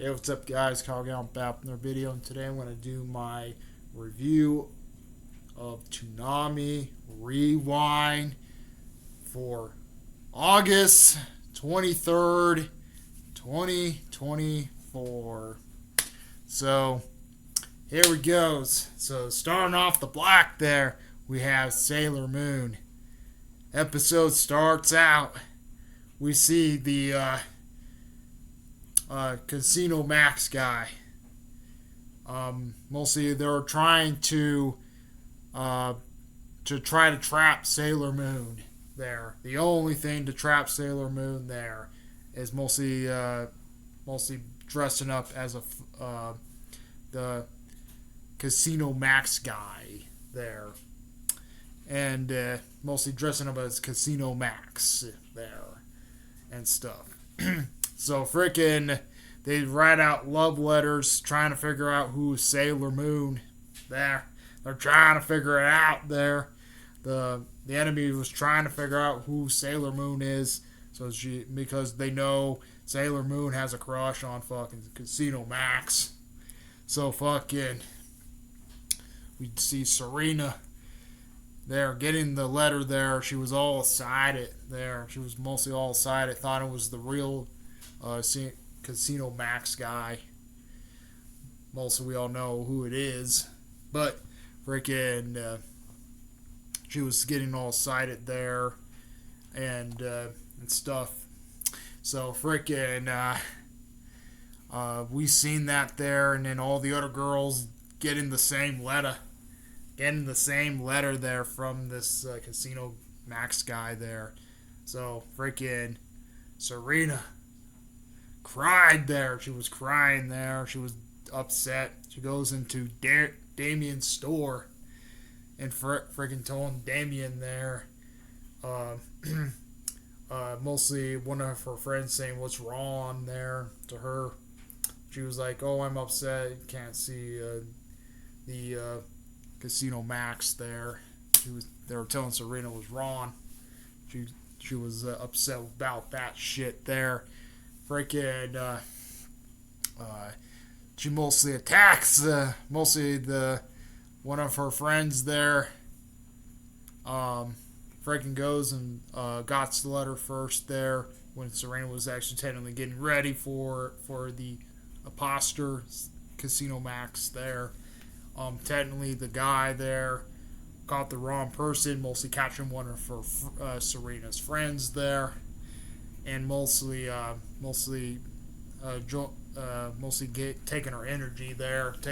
Hey, what's up, guys? Kyle Gallen back in their video, and today I'm going to do my review of Toonami Rewind for August 23rd, 2024. So, here we go. So, starting off the block there, we have Sailor Moon. Episode starts out. We see the Casino Max guy. Mostly they're trying to try to trap Sailor Moon there. The only thing to trap Sailor Moon there is mostly dressing up as the Casino Max guy there, and mostly dressing up as Casino Max there and stuff. So freaking, they write out love letters trying to figure out who's Sailor Moon there. They're trying to figure it out there. The enemy was trying to figure out who Sailor Moon is, because they know Sailor Moon has a crush on fucking Casino Max. So fucking, we see Serena there getting the letter there. She was all excited there. She was mostly all excited, thought it was the real Casino Max guy. Mostly we all know who it is, but freaking she was getting all excited there and stuff. So freaking we seen that there, and then all the other girls getting the same letter there from this Casino Max guy there. So freaking Serena cried there. She was crying there. She was upset. She goes into Damien's store and freaking telling Damien there, mostly one of her friends saying what's wrong there to her. She was like, "Oh, I'm upset. Can't see the Casino Max there." They were telling Serena was wrong. She was upset about that shit there. Freaking, she mostly attacks one of her friends there. Freaking goes and got the letter first there when Serena was actually technically getting ready for the imposter Casino Max there. Technically the guy there got the wrong person, mostly capturing one of her Serena's friends there, and mostly taking her energy there, she's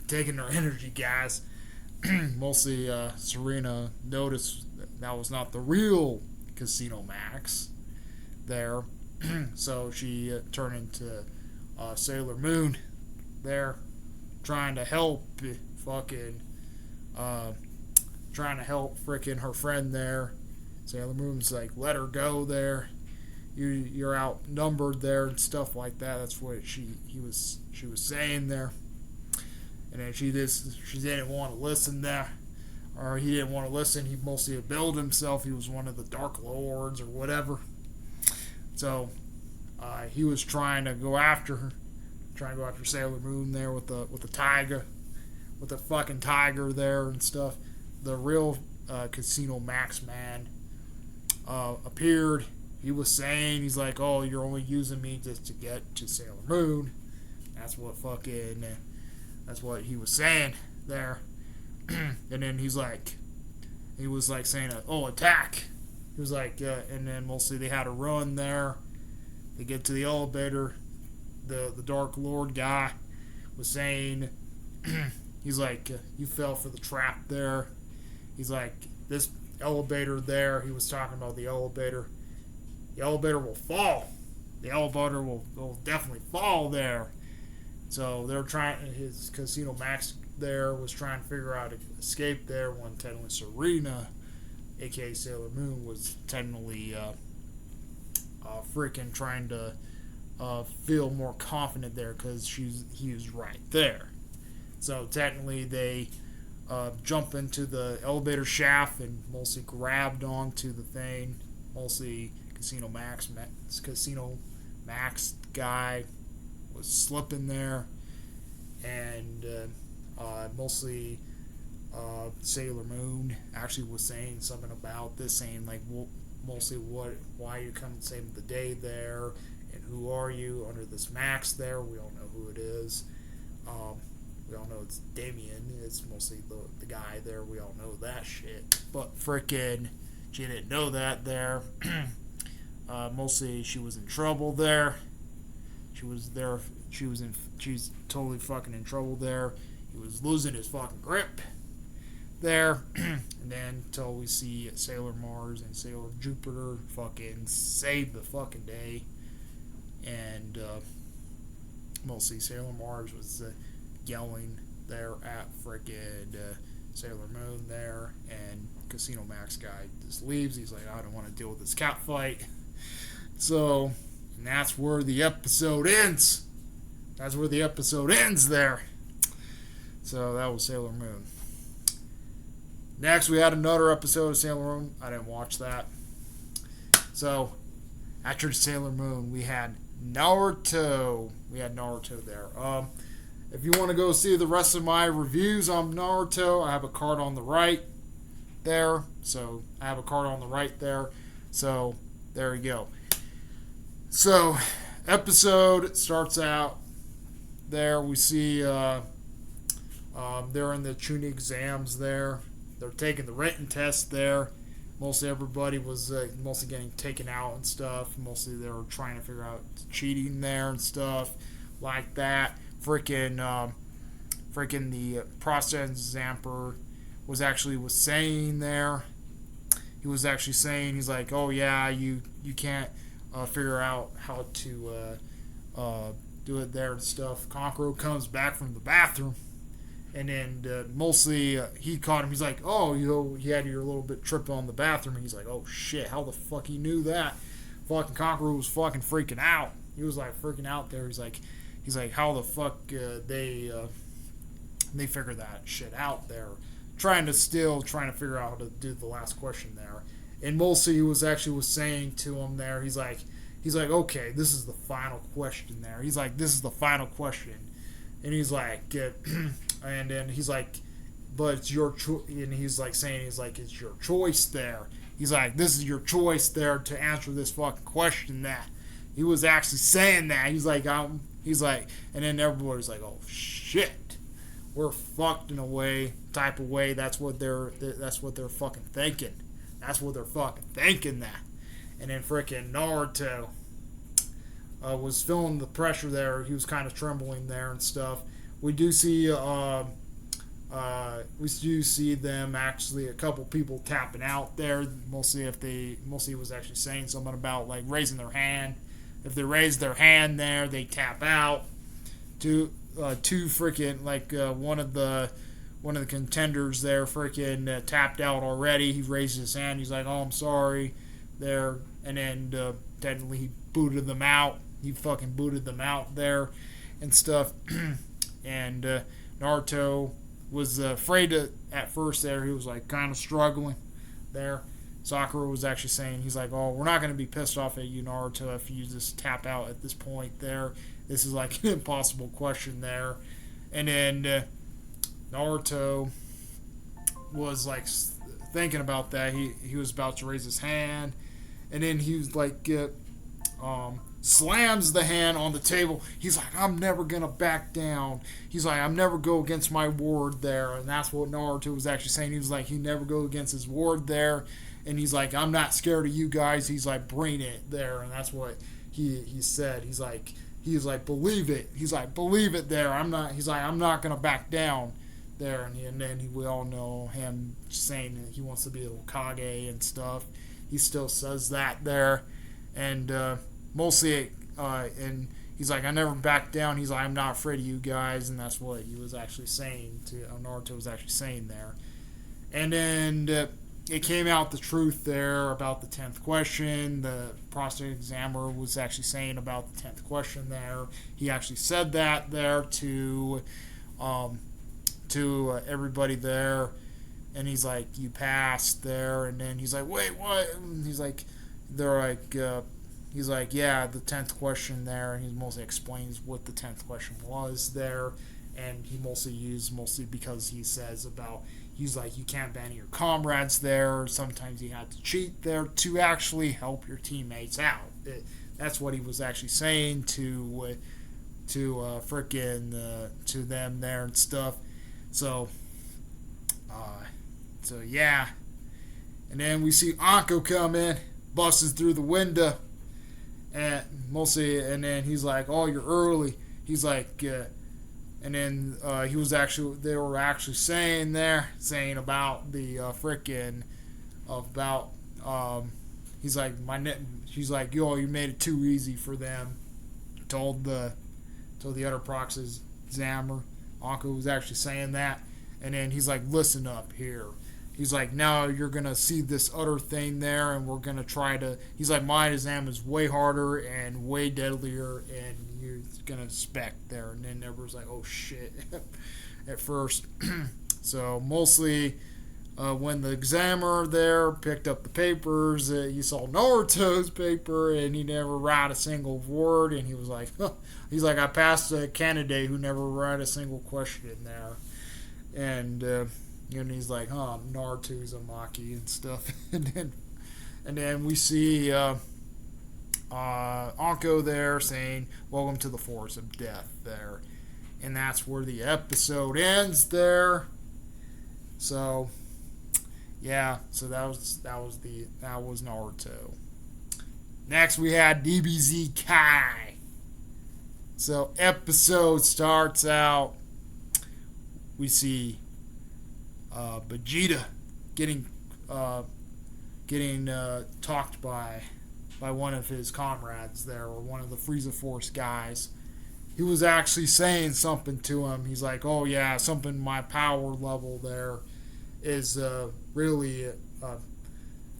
taking her energy, guys. Mostly Serena noticed that was not the real Casino Max there, so she turned into Sailor Moon there, trying to help freaking her friend there. Sailor Moon's like, let her go there. You're outnumbered there and stuff like that. That's what she was saying there. And then she didn't want to listen there, or he didn't want to listen. He mostly billed himself. He was one of the Dark Lords or whatever. So he was trying to go after her, Sailor Moon there with the tiger, with the fucking tiger there and stuff. The real Casino Max man appeared. He was saying, he's like, "Oh, you're only using me just to get to Sailor Moon." That's what he was saying there. And then he was like saying, "Oh, attack." He was like, and then mostly they had a run there. They get to the elevator. The Dark Lord guy was saying, he's like, "You fell for the trap there." He's like, "This elevator there," he was talking about the elevator. "The elevator will fall. The elevator will definitely fall there." So they're trying, his Casino Max there was trying to figure out how to escape there, when technically Serena, aka Sailor Moon, was technically freaking trying to feel more confident there, because he was right there. So technically they jump into the elevator shaft and mostly grabbed onto the thing. Mostly Casino Max guy was slipping there, and mostly Sailor Moon actually was saying something about this, saying like mostly why you come and save the day there, and who are you under this mask there? We all know who it is. We all know it's Damien. It's mostly the guy there. We all know that shit. But frickin', she didn't know that there. Mostly she was in trouble there. She was there. She's totally fucking in trouble there. He was losing his fucking grip there. And then until we see Sailor Mars and Sailor Jupiter fucking save the fucking day. And mostly Sailor Mars was yelling there at frickin' Sailor Moon there, and Casino Max guy just leaves. He's like, I don't want to deal with this cat fight. So, and that's where the episode ends. That's where the episode ends there. So that was Sailor Moon. Next, we had another episode of Sailor Moon. I didn't watch that. So, after Sailor Moon, we had Naruto. We had Naruto there. If you want to go see the rest of my reviews on Naruto, I have a card on the right there. So, I have a card on the right there. So, there you go. So, episode starts out there. We see they're in the Chunin exams there. They're taking the written test there. Mostly everybody was mostly getting taken out and stuff. Mostly they were trying to figure out cheating there and stuff like that. Freaking the process examiner was saying there. He was actually saying, he's like, oh yeah, you can't figure out how to do it there and stuff. Conqueror comes back from the bathroom. And then mostly he caught him. He's like, oh, you had your little bit trip on the bathroom. And he's like, oh shit, how the fuck he knew that? Fucking Conqueror was fucking freaking out. He was like freaking out there. He's like, how the fuck they figure that shit out there? Trying to figure out how to do the last question there. And mostly he was saying to him there. He's like, okay, this is the final question there. He's like, this is the final question. And he's like, and then he's like, but it's your choice. And he's like saying, it's your choice there. He's like, this is your choice there to answer this fucking question. That he was actually saying that. He's like, and then everybody's like, oh shit, we're fucked in a way, type of way. That's what they're fucking thinking. That's what they're fucking thinking that. And then freaking Naruto was feeling the pressure there. He was kind of trembling there and stuff. We do see them actually, a couple people tapping out there. Mostly he was actually saying something about like raising their hand. If they raise their hand there, they tap out. Two freaking like one of the contenders there freaking tapped out already. He raised his hand. He's like, oh, I'm sorry there. And then technically he booted them out. He fucking booted them out there and stuff. And Naruto was afraid at first there. He was like kind of struggling there. Sakura was actually saying, he's like, oh, we're not going to be pissed off at you, Naruto, if you just tap out at this point there. This is like an impossible question there. And then Naruto was like thinking about that. He was about to raise his hand. And then he was like, slams the hand on the table. He's like, I'm never gonna back down. He's like, I'm never go against my ward there. And that's what Naruto was actually saying. He was like, he never go against his ward there. And he's like, I'm not scared of you guys. He's like, bring it there. And that's what he said. He's like, believe it. He's like, believe it there. I'm not gonna back down there. And then we all know him saying that he wants to be a Hokage and stuff. He still says that there. And mostly, and he's like, I never back down. He's like, I'm not afraid of you guys. And that's what he was actually saying Naruto was actually saying there. And then it came out the truth there about the 10th question. The process examiner was actually saying about the 10th question there. He actually said that there to everybody there. And he's like, you passed there. And then he's like, wait, what? And he's like, they're like, he's like, yeah, the 10th question there, and he mostly explains what the 10th question was there, and he mostly because he says about, he's like, you can't ban your comrades there, sometimes you have to cheat there to actually help your teammates out. That's what he was actually saying to to them there and stuff. So yeah, and then we see Anko come in, busts through the window, and then he's like, "Oh, you're early." He's like, and then they were actually saying about the about he's like she's like, "Yo, you made it too easy for them." Told the other proxies, Zammer, Anko was actually saying that, and then he's like, "Listen up here." He's like, now you're going to see this other thing there, and we're going to try to... He's like, my exam is way harder and way deadlier, and you're going to spec there. And then everyone's like, oh, shit, at first. So, mostly, when the examiner there picked up the papers, you saw Naruto's paper, and he never wrote a single word, and he was like, huh. He's like, I passed a candidate who never wrote a single question in there. And he's like, Naruto Uzumaki and stuff. and then we see Anko there saying, welcome to the Forest of Death there. And that's where the episode ends there. So, yeah, so that was Naruto. Next we had DBZ Kai. So, episode starts out, we see Vegeta getting talked by one of his comrades there, or one of the Frieza Force guys. He was actually saying something to him. He's like, "Oh yeah, something my power level there is really a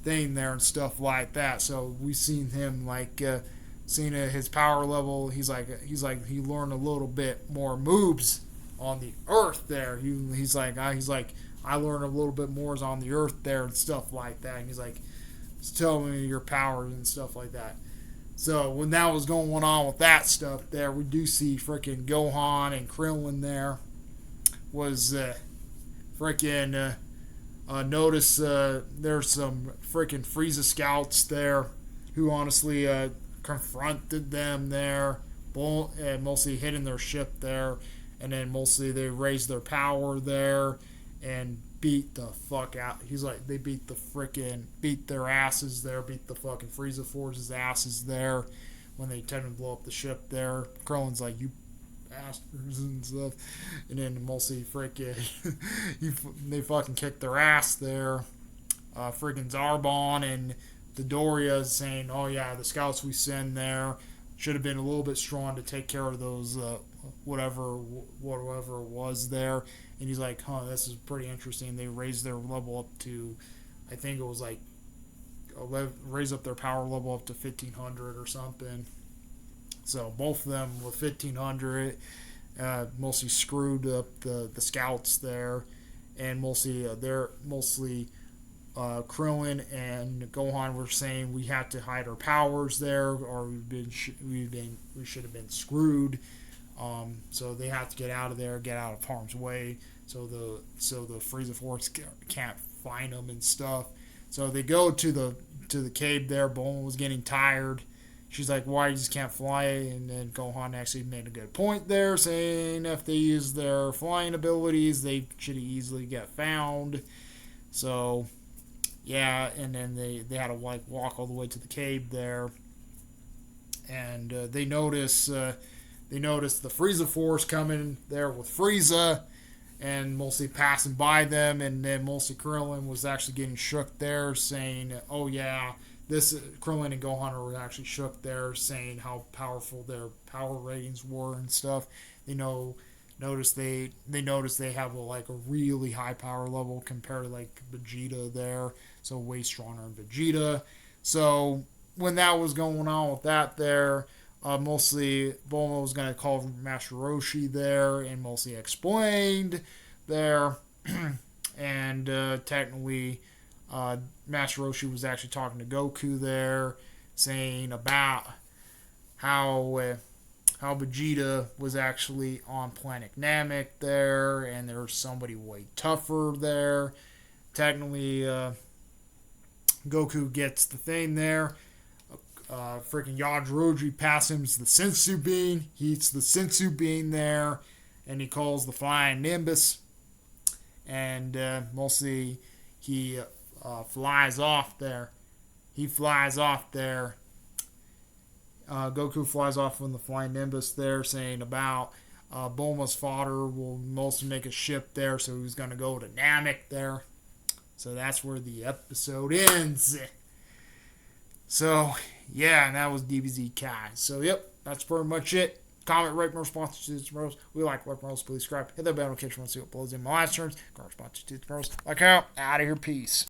thing there and stuff like that." So we seen him seeing his power level. He's like he learned a little bit more moves on the Earth there. He's like I learned a little bit more on the Earth there and stuff like that. And he's like, tell me your powers and stuff like that. So when that was going on with that stuff there, we do see freaking Gohan and Krillin there. Was notice there's some freaking Frieza scouts there who honestly confronted them there, and mostly hitting their ship there, and then mostly they raised their power there and beat the fuck out. He's like, they beat their asses there, beat the fucking Frieza Force's asses there when they tend to blow up the ship there. Krillin's like, you bastards and stuff. And then mostly they fucking kicked their ass there. Freaking Zarbon and Dodoria saying, oh yeah, the scouts we send there should have been a little bit strong to take care of those whatever it was there. And he's like, this is pretty interesting. They raised their level up to, I think it was like, raise up their power level up to 1500 or something. So both of them with 1500 mostly screwed up the scouts there, and mostly Krillin and Gohan were saying we had to hide our powers there, or we should have been screwed. So they have to get out of there, get out of harm's way, so the Frieza Force can't find them and stuff. So they go to the cave there. Bulma was getting tired. She's like, why you just can't fly? And then Gohan actually made a good point there, saying if they use their flying abilities, they should easily get found. So, yeah, and then they had to walk all the way to the cave there. And they notice the Frieza Force coming there with Frieza, and mostly passing by them, and then mostly Krillin was actually getting shook there, saying, oh yeah, Krillin and Gohan were actually shook there, saying how powerful their power ratings were and stuff. They notice they have a really high power level compared to Vegeta there, so way stronger than Vegeta. So when that was going on with that there, mostly Bulma was going to call Master Roshi there, and mostly explained there, and technically Master Roshi was actually talking to Goku there, saying about how Vegeta was actually on planet Namek there, and there's somebody way tougher there. Technically, Goku gets the thing there. Freaking Yajiroji passes him the Sensu Bean. He eats the Sensu Bean there, and he calls the Flying Nimbus. And mostly he flies off there. Goku flies off on the Flying Nimbus there, saying about Bulma's father will mostly make a ship there, so he's going to go to Namek there. So that's where the episode ends. So, yeah, and that was DBZ Kai. So, yep, that's pretty much it. Comment, rate, more responses to the Rose. We like what Rose. Please subscribe. Hit that bell notification to see what blows in my live streams. Go response to the Rose. Like out of here. Peace.